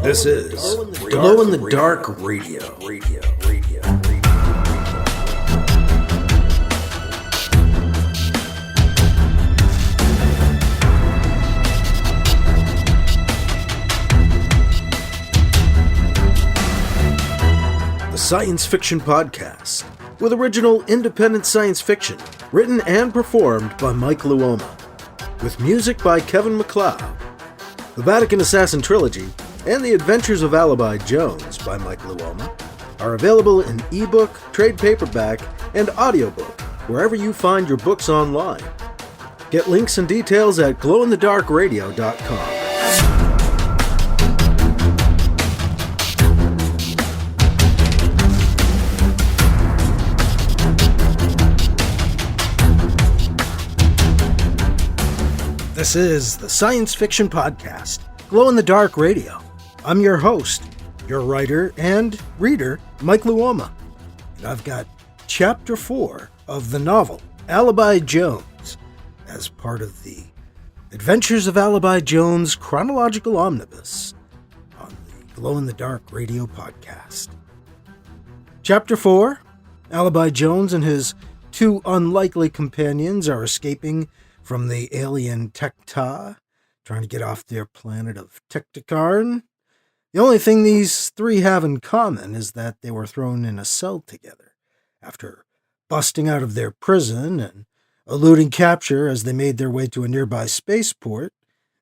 This is Glow in the Dark Radio. The science fiction podcast with original independent science fiction written and performed by Mike Luoma, with music by Kevin MacLeod. The Vatican Assassin Trilogy and The Adventures of Alibi Jones by Mike Luoma are available in ebook, trade paperback, and audiobook wherever you find your books online. Get links and details at glowinthedarkradio.com. This is the Science Fiction Podcast, Glow in the Dark Radio. I'm your host, your writer and reader, Mike Luoma. And I've got Chapter 4 of the novel, Alibi Jones, as part of the Adventures of Alibi Jones Chronological Omnibus on the Glow in the Dark Radio Podcast. Chapter 4, Alibi Jones and his two unlikely companions are escaping from the alien Tek'Tah, trying to get off their planet of Tek'Ti'Karn. The only thing these three have in common is that they were thrown in a cell together after busting out of their prison and eluding capture as they made their way to a nearby spaceport.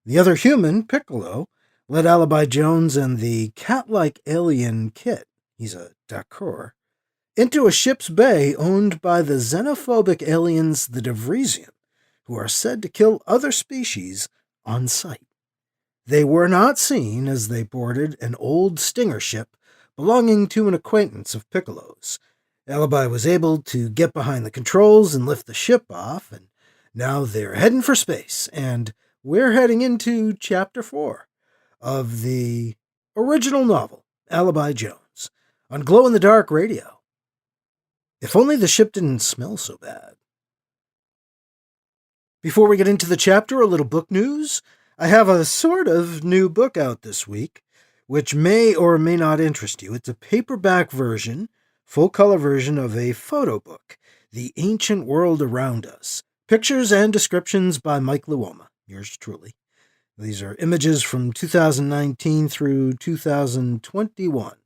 The other human, Piccolo, led Alibi Jones and the cat-like alien Kit, he's a Dakhur, into a ship's bay owned by the xenophobic aliens the Devrisian, who are said to kill other species on sight. They were not seen as they boarded an old stinger ship belonging to an acquaintance of Piccolo's. Alibi was able to get behind the controls and lift the ship off, and now they're heading for space, and we're heading into Chapter 4 of the original novel, Alibi Jones, on Glow in the Dark Radio. If only the ship didn't smell so bad. Before we get into the chapter, a little book news. I have a sort of new book out this week, which may or may not interest you. It's a paperback version, full-color version of a photo book, The Ancient World Around Us. Pictures and descriptions by Mike Luoma, yours truly. These are images from 2019 through 2021,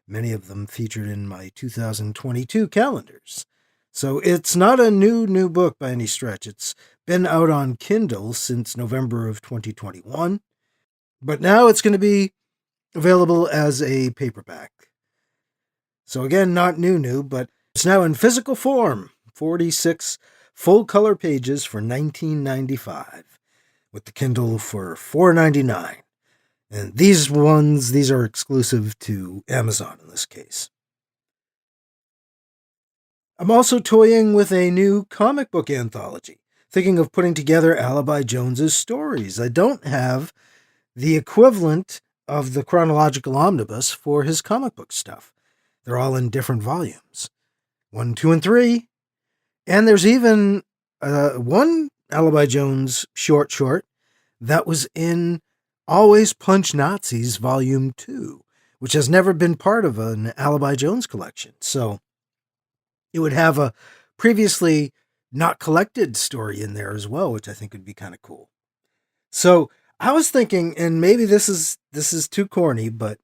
many of them featured in my 2022 calendars. So it's not a new book by any stretch. It's been out on Kindle since November of 2021, but now it's going to be available as a paperback. So again, not new, but it's now in physical form, 46 full-color pages for $19.95, with the Kindle for $4.99. And these are exclusive to Amazon in this case. I'm also toying with a new comic book anthology, thinking of putting together Alibi Jones's stories. I don't have the equivalent of the Chronological Omnibus for his comic book stuff. They're all in different volumes, 1, 2, and 3. And there's even one Alibi Jones short that was in Always Punch Nazis Volume 2, which has never been part of an Alibi Jones collection. So it would have a previously not collected story in there as well, which I think would be kind of cool. So I was thinking, and maybe this is too corny, but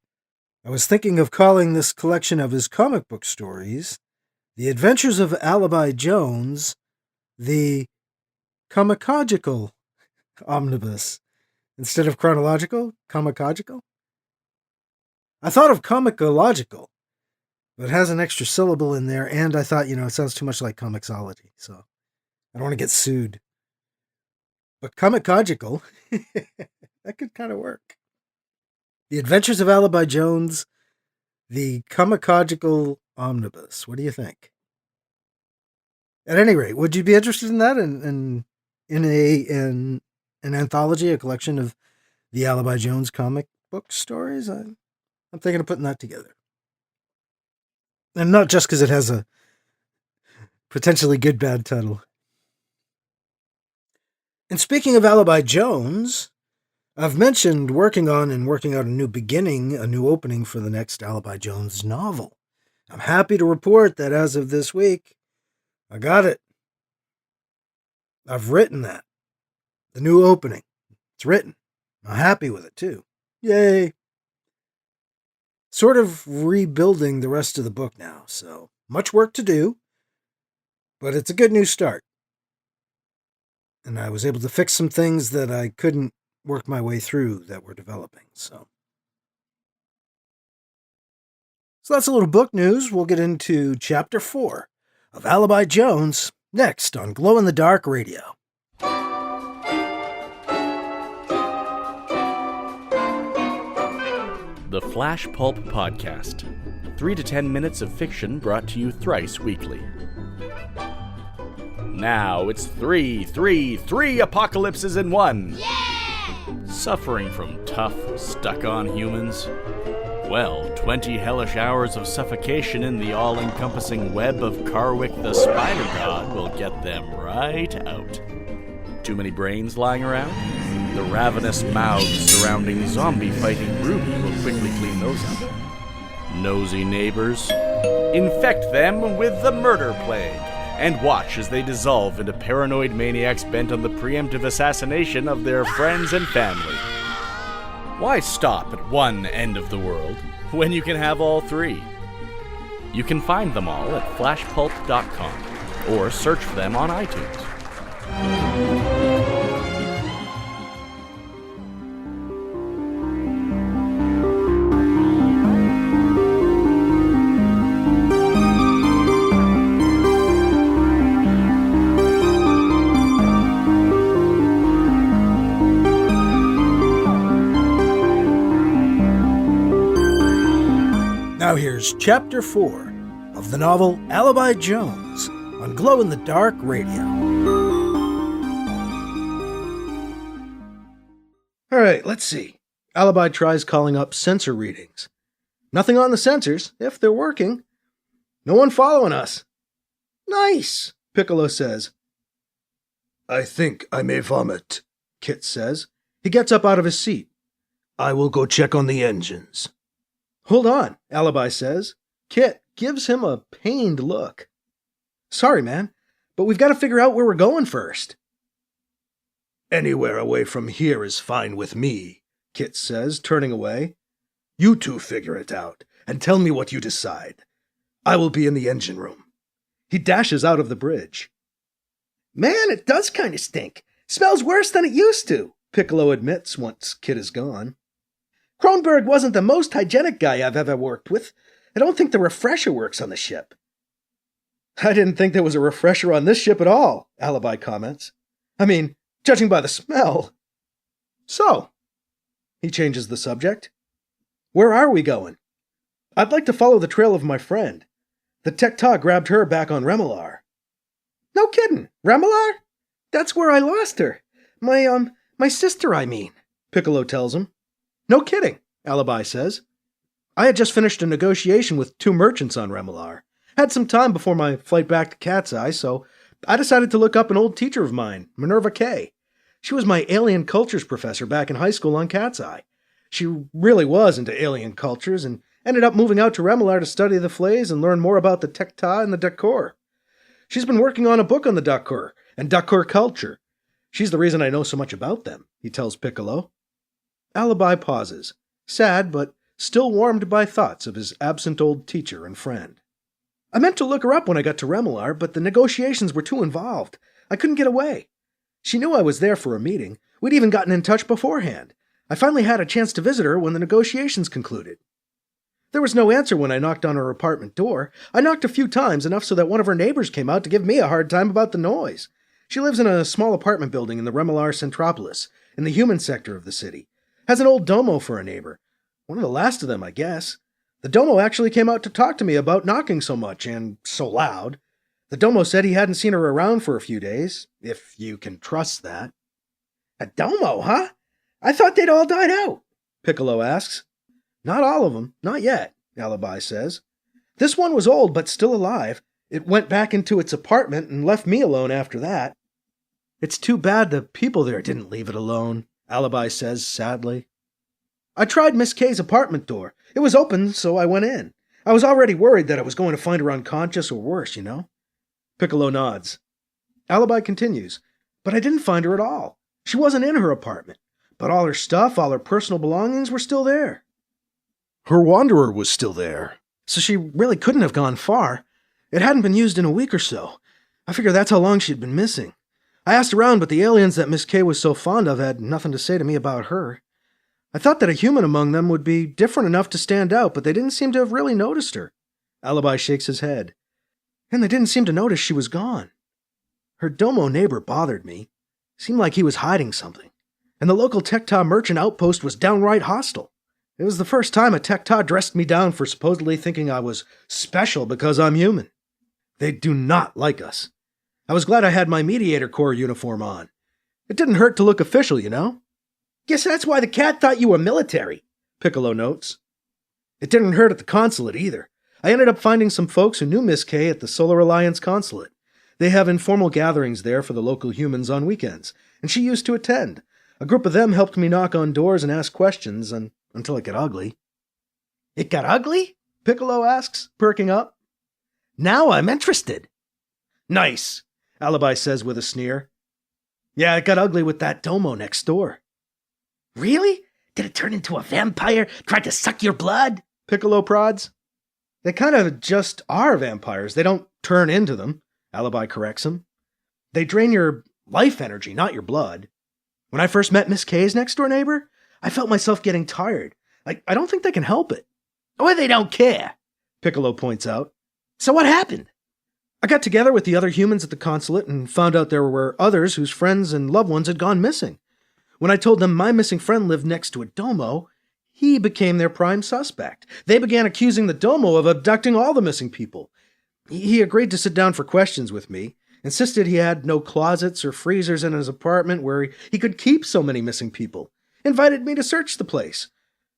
I was thinking of calling this collection of his comic book stories, The Adventures of Alibi Jones, the Chronological Omnibus. Instead of chronological, Chronological? I thought of comicological, but it has an extra syllable in there, and I thought, it sounds too much like comicsology, so I don't want to get sued. But comicological, that could kind of work. The Adventures of Alibi Jones, the Chronological Omnibus. What do you think? At any rate, would you be interested in that? In an anthology, a collection of the Alibi Jones comic book stories? I'm thinking of putting that together. And not just because it has a potentially good bad title. And speaking of Alibi Jones, I've mentioned working on and working out a new opening for the next Alibi Jones novel. I'm happy to report that as of this week, I got it. I've written that. The new opening. It's written. I'm happy with it, too. Yay! Sort of rebuilding the rest of the book now, so much work to do, but it's a good new start. And I was able to fix some things that I couldn't work my way through that were developing, so that's a little book news. We'll get into Chapter 4 of Alibi Jones next on Glow in the Dark Radio. The Flash Pulp Podcast. 3 to 10 minutes of fiction brought to you thrice weekly. Now it's 3 apocalypses in one. Yeah! Suffering from tough, stuck-on humans? Well, 20 hellish hours of suffocation in the all-encompassing web of Karwik the Spider God will get them right out. Too many brains lying around? The ravenous mouths surrounding zombie-fighting Ruby will quickly clean those up. Nosy neighbors? Infect them with the murder plague, and watch as they dissolve into paranoid maniacs bent on the preemptive assassination of their friends and family. Why stop at one end of the world when you can have all three? You can find them all at flashpulp.com or search for them on iTunes. Now here's Chapter 4 of the novel Alibi Jones on Glow in the Dark Radio. Alright, let's see. Alibi tries calling up sensor readings. Nothing on the sensors, if they're working. No one following us. Nice, Piccolo says. I think I may vomit, Kit says. He gets up out of his seat. I will go check on the engines. Hold on, Alibi says. Kit gives him a pained look. Sorry, man, but we've got to figure out where we're going first. Anywhere away from here is fine with me, Kit says, turning away. You two figure it out, and tell me what you decide. I will be in the engine room. He dashes out of the bridge. Man, it does kind of stink. Smells worse than it used to, Piccolo admits once Kit is gone. Kronberg wasn't the most hygienic guy I've ever worked with. I don't think the refresher works on the ship. I didn't think there was a refresher on this ship at all, Alibi comments. I mean, judging by the smell. So, he changes the subject. Where are we going? I'd like to follow the trail of my friend. The Tek'Tah grabbed her back on Remelar. No kidding, Remelar? That's where I lost her. My sister, I mean, Piccolo tells him. No kidding, Alibi says. I had just finished a negotiation with 2 merchants on Remelar. Had some time before my flight back to Cat's Eye, so I decided to look up an old teacher of mine, Minerva Kay. She was my alien cultures professor back in high school on Cat's Eye. She really was into alien cultures and ended up moving out to Remelar to study the Flays and learn more about the Tek'Tah and the Dakhur. She's been working on a book on the Dakhur and Dakhur culture. She's the reason I know so much about them, he tells Piccolo. Alibi pauses, sad but still warmed by thoughts of his absent old teacher and friend. I meant to look her up when I got to Remelar, but the negotiations were too involved. I couldn't get away. She knew I was there for a meeting. We'd even gotten in touch beforehand. I finally had a chance to visit her when the negotiations concluded. There was no answer when I knocked on her apartment door. I knocked a few times, enough so that one of her neighbors came out to give me a hard time about the noise. She lives in a small apartment building in the Remelar Centropolis, in the human sector of the city. Has an old domo for a neighbor. One of the last of them, I guess. The domo actually came out to talk to me about knocking so much and so loud. The domo said he hadn't seen her around for a few days, if you can trust that. A domo, huh? I thought they'd all died out, Piccolo asks. Not all of them, not yet, Alibi says. This one was old but still alive. It went back into its apartment and left me alone after that. It's too bad the people there didn't leave it alone, Alibi says sadly. I tried Miss K's apartment door. It was open, so I went in. I was already worried that I was going to find her unconscious or worse, you know? Piccolo nods. Alibi continues, but I didn't find her at all. She wasn't in her apartment, but all her stuff, all her personal belongings were still there. Her wanderer was still there, so she really couldn't have gone far. It hadn't been used in a week or so. I figure that's how long she'd been missing. I asked around, but the aliens that Miss K was so fond of had nothing to say to me about her. I thought that a human among them would be different enough to stand out, but they didn't seem to have really noticed her. Alibi shakes his head. And they didn't seem to notice she was gone. Her domo neighbor bothered me. Seemed like he was hiding something. And the local Tek'Tah merchant outpost was downright hostile. It was the first time a Tek'Tah dressed me down for supposedly thinking I was special because I'm human. They do not like us. I was glad I had my Mediator Corps uniform on. It didn't hurt to look official, you know? Guess that's why the cat thought you were military, Piccolo notes. It didn't hurt at the consulate either. I ended up finding some folks who knew Miss K at the Solar Alliance consulate. They have informal gatherings there for the local humans on weekends, and she used to attend. A group of them helped me knock on doors and ask questions until it got ugly. It got ugly? Piccolo asks, perking up. Now I'm interested. Nice, Alibi says with a sneer. Yeah, it got ugly with that domo next door. Really? Did it turn into a vampire, try to suck your blood? Piccolo prods. They kind of just are vampires. They don't turn into them, Alibi corrects him. They drain your life energy, not your blood. When I first met Miss K's next-door neighbor, I felt myself getting tired. I don't think they can help it. Or they don't care, Piccolo points out. So what happened? I got together with the other humans at the consulate and found out there were others whose friends and loved ones had gone missing. When I told them my missing friend lived next to a domo, he became their prime suspect. They began accusing the domo of abducting all the missing people. He agreed to sit down for questions with me, insisted he had no closets or freezers in his apartment where he could keep so many missing people, invited me to search the place.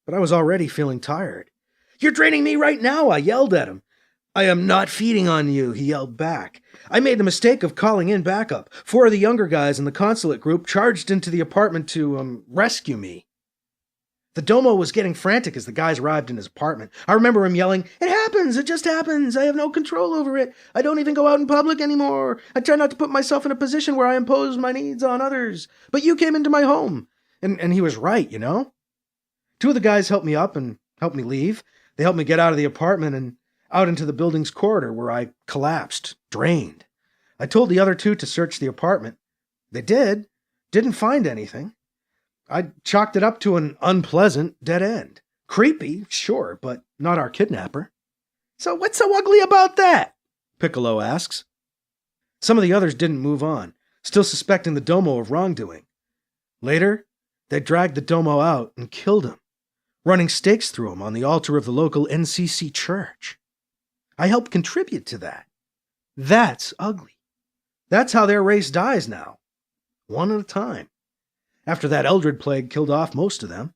But I was already feeling tired. You're draining me right now, I yelled at him. I am not feeding on you, he yelled back. I made the mistake of calling in backup. 4 of the younger guys in the consulate group charged into the apartment to, rescue me. The domo was getting frantic as the guys arrived in his apartment. I remember him yelling, "It happens! It just happens! I have no control over it! I don't even go out in public anymore! I try not to put myself in a position where I impose my needs on others! But you came into my home!" And he was right, you know? 2 of the guys helped me up and helped me leave. They helped me get out of the apartment and out into the building's corridor where I collapsed, drained. I told the other 2 to search the apartment. They did. Didn't find anything. I chalked it up to an unpleasant dead end. Creepy, sure, but not our kidnapper. So what's so ugly about that? Piccolo asks. Some of the others didn't move on, still suspecting the domo of wrongdoing. Later, they dragged the domo out and killed him, running stakes through him on the altar of the local NCC church. I helped contribute to that. That's ugly. That's how their race dies now, one at a time. After that Eldred plague killed off most of them.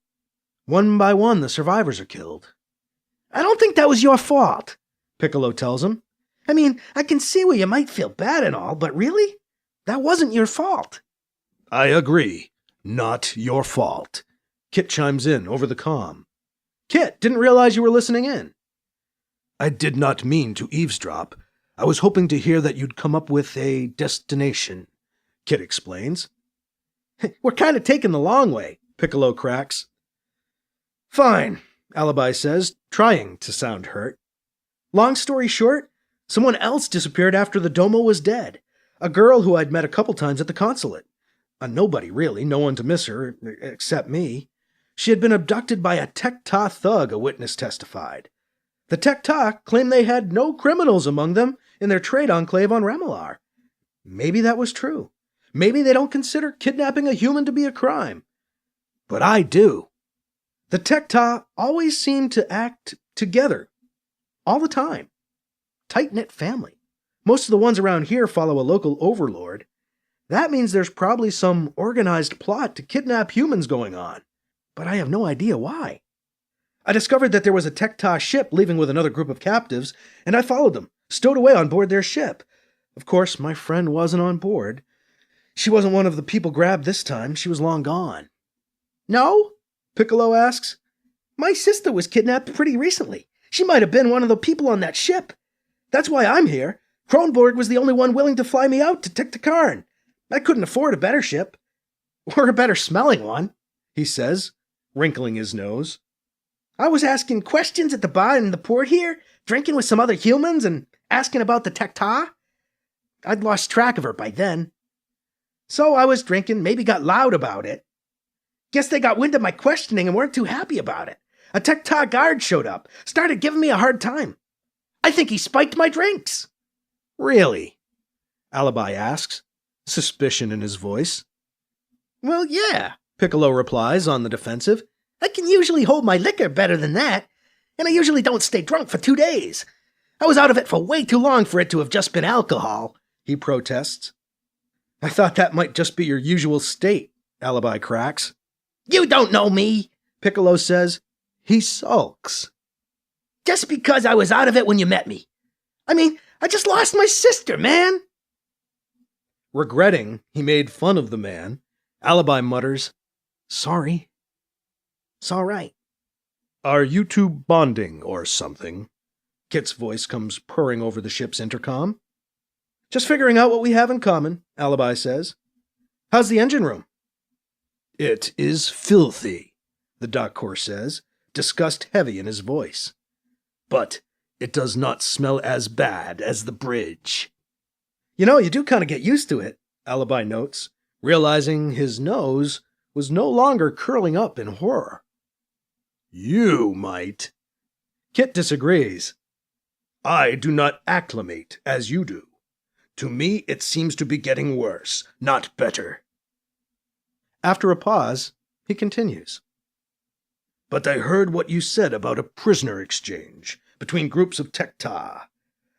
One by one, the survivors are killed. I don't think that was your fault, Piccolo tells him. I mean, I can see where you might feel bad and all, but really? That wasn't your fault. I agree. Not your fault. Kit chimes in over the comm. Kit, didn't realize you were listening in. I did not mean to eavesdrop. I was hoping to hear that you'd come up with a destination, Kit explains. We're kind of taking the long way, Piccolo cracks. Fine, Alibi says, trying to sound hurt. Long story short, someone else disappeared after the domo was dead. A girl who I'd met a couple times at the consulate. A nobody, really, no one to miss her, except me. She had been abducted by a Tek'Tah thug, a witness testified. The Tek'Tah claimed they had no criminals among them in their trade enclave on Ramalar. Maybe that was true. Maybe they don't consider kidnapping a human to be a crime. But I do. The Tek'Tah always seem to act together, all the time. Tight-knit family. Most of the ones around here follow a local overlord. That means there's probably some organized plot to kidnap humans going on. But I have no idea why. I discovered that there was a Tek'Tah ship leaving with another group of captives, and I followed them, stowed away on board their ship. Of course, my friend wasn't on board. She wasn't one of the people grabbed this time. She was long gone. No? Piccolo asks. My sister was kidnapped pretty recently. She might have been one of the people on that ship. That's why I'm here. Kronborg was the only one willing to fly me out to Tek'Ti'Karn. I couldn't afford a better ship. Or a better smelling one, he says, wrinkling his nose. I was asking questions at the bar in the port here, drinking with some other humans and asking about the Tek'Tah. I'd lost track of her by then. So I was drinking, maybe got loud about it. Guess they got wind of my questioning and weren't too happy about it. A Tek'Tah guard showed up, started giving me a hard time. I think he spiked my drinks. Really? Alibi asks, suspicion in his voice. Well, yeah, Piccolo replies on the defensive. I can usually hold my liquor better than that, and I usually don't stay drunk for 2 days. I was out of it for way too long for it to have just been alcohol, he protests. I thought that might just be your usual state, Alibi cracks. You don't know me, Piccolo says. He sulks. Just because I was out of it when you met me. I mean, I just lost my sister, man. Regretting he made fun of the man, Alibi mutters, Sorry. It's all right. Are you two bonding or something? Kit's voice comes purring over the ship's intercom. Just figuring out what we have in common, Alibi says. How's the engine room? It is filthy, the theDakhur says, disgust heavy in his voice. But it does not smell as bad as the bridge. You know, you do kind of get used to it, Alibi notes, realizing his nose was no longer curling up in horror. You might. Kit disagrees. I do not acclimate as you do. To me, it seems to be getting worse, not better. After a pause, he continues. But I heard what you said about a prisoner exchange between groups of Tek'Tah.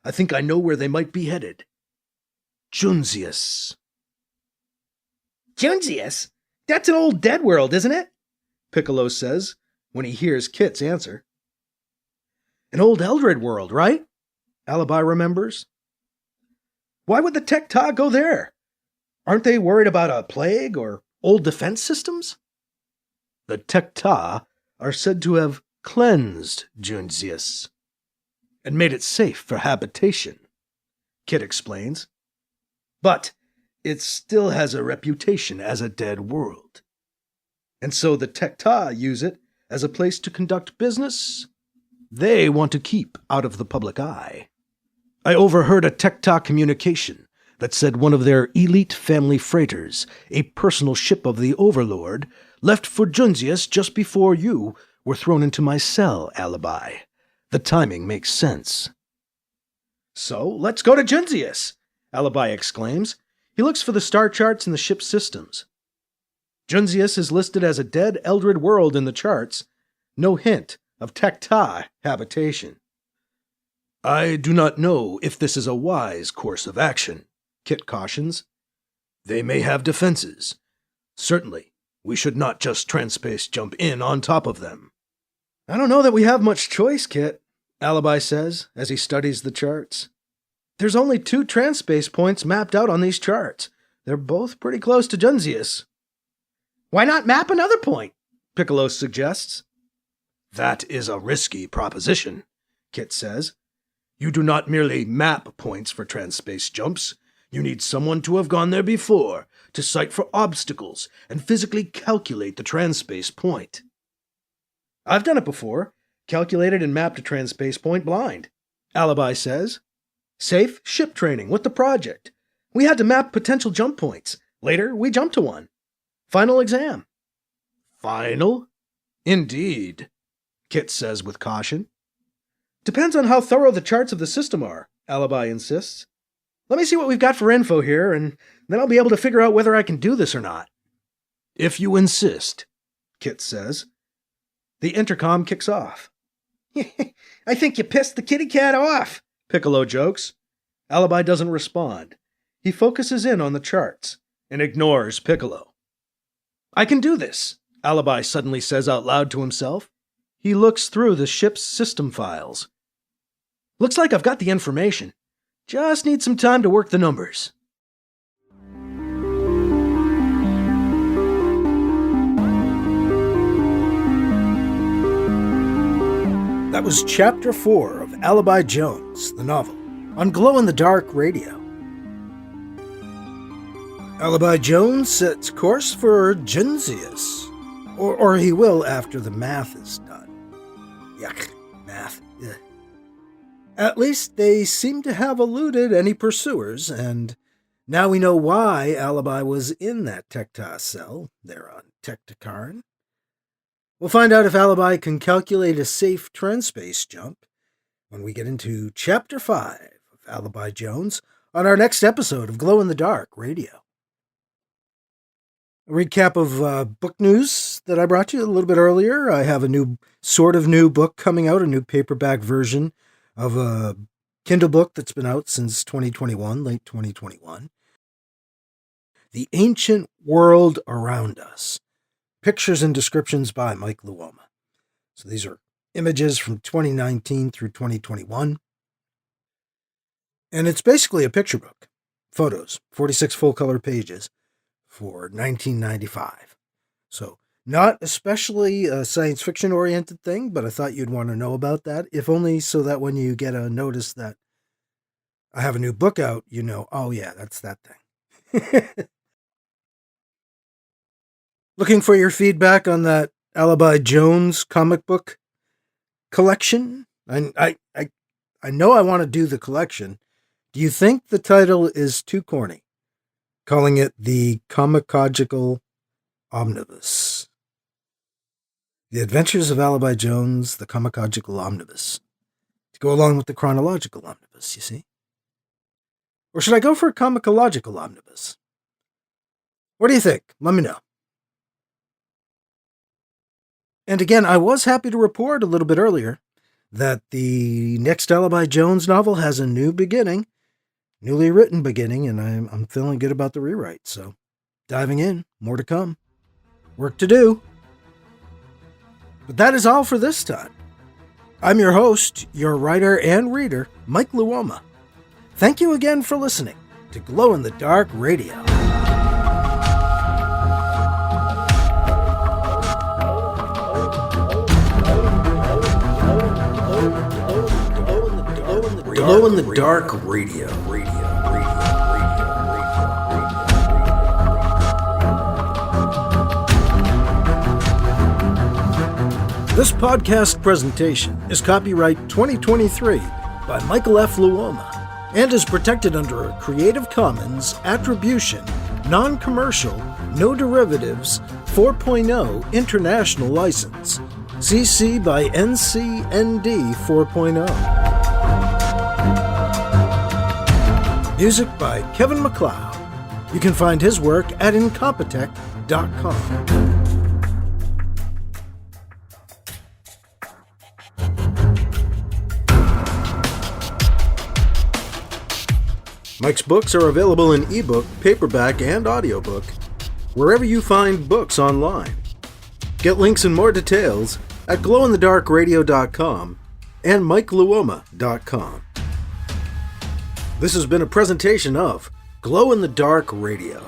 I think I know where they might be headed. Junzius. Junzius? That's an old dead world, isn't it? Piccolo says, when he hears Kit's answer. An old Eldred world, right? Alibi remembers. Why would the Tek'Tah go there? Aren't they worried about a plague or old defense systems? The Tek'Tah are said to have cleansed Junzius and made it safe for habitation, Kit explains. But it still has a reputation as a dead world. And so the Tek'Tah use it as a place to conduct business they want to keep out of the public eye. I overheard a Tek'Tah communication that said one of their elite family freighters, a personal ship of the Overlord, left for Junzius just before you were thrown into my cell, Alibi. The timing makes sense. So, let's go to Junzius, Alibi exclaims. He looks for the star charts in the ship's systems. Junzius is listed as a dead Eldred world in the charts. No hint of Tek'Tah habitation. I do not know if this is a wise course of action, Kit cautions. They may have defenses. Certainly, we should not just transspace jump in on top of them. I don't know that we have much choice, Kit, Alibi says as he studies the charts. There's only 2 transspace points mapped out on these charts. They're both pretty close to Junzius. Why not map another point? Piccolo suggests. That is a risky proposition, Kit says. You do not merely map points for transspace jumps. You need someone to have gone there before, to sight for obstacles and physically calculate the transspace point. I've done it before. Calculated and mapped a transspace point blind, Alibi says. Safe ship training with the project. We had to map potential jump points. Later, we jumped to one. Final exam. Final? Indeed, Kit says with caution. Depends on how thorough the charts of the system are, Alibi insists. Let me see what we've got for info here, and then I'll be able to figure out whether I can do this or not. If you insist, Kit says. The intercom kicks off. I think you pissed the kitty cat off, Piccolo jokes. Alibi doesn't respond. He focuses in on the charts and ignores Piccolo. I can do this, Alibi suddenly says out loud to himself. He looks through the ship's system files. Looks like I've got the information. Just need some time to work the numbers. That was Chapter 4 of Alibi Jones, the novel, on Glow in the Dark Radio. Alibi Jones sets course for Genesius, or he will after the math is done. Yuck, math. Ugh. At least they seem to have eluded any pursuers, and now we know why Alibi was in that Tek'Tah cell there on Tek'Ti'Karn. We'll find out if Alibi can calculate a safe trend space jump when we get into Chapter 5 of Alibi Jones on our next episode of Glow in the Dark Radio. A recap of book news that I brought you a little bit earlier. I have a new book coming out, a new paperback version of a Kindle book that's been out since 2021, late 2021. The Ancient World Around Us. Pictures and descriptions by Mike Luoma. So these are images from 2019 through 2021. And it's basically a picture book. Photos, 46 full-color pages for $19.95. So not especially a science fiction-oriented thing, but I thought you'd want to know about that, if only so that when you get a notice that I have a new book out, you know, oh yeah, that's that thing. Looking for your feedback on that Alibi Jones comic book collection? I know I want to do the collection. Do you think the title is too corny? Calling it the Chronological Omnibus. The Adventures of Alibi Jones, the Chronological Omnibus. To go along with the Chronological Omnibus, you see? Or should I go for a Chronological Omnibus? What do you think? Let me know. And again, I was happy to report a little bit earlier that the next Alibi Jones novel has a new beginning. Newly written beginning, and I'm feeling good about the rewrite, so diving in, more to come. Work to do. But that is all for this time. I'm your host, your writer and reader, Mike Luoma. Thank you again for listening to Glow in the Dark Radio. Glow in the Dark Radio. This podcast presentation is copyright 2023 by Michael F. Luoma and is protected under a Creative Commons Attribution, Non-Commercial, No Derivatives 4.0 International License. CC by NCND 4.0. Music by Kevin MacLeod. You can find his work at incompetech.com. Mike's books are available in ebook, paperback, and audiobook, wherever you find books online. Get links and more details at glowinthedarkradio.com and mikeluoma.com. This has been a presentation of Glow in the Dark Radio.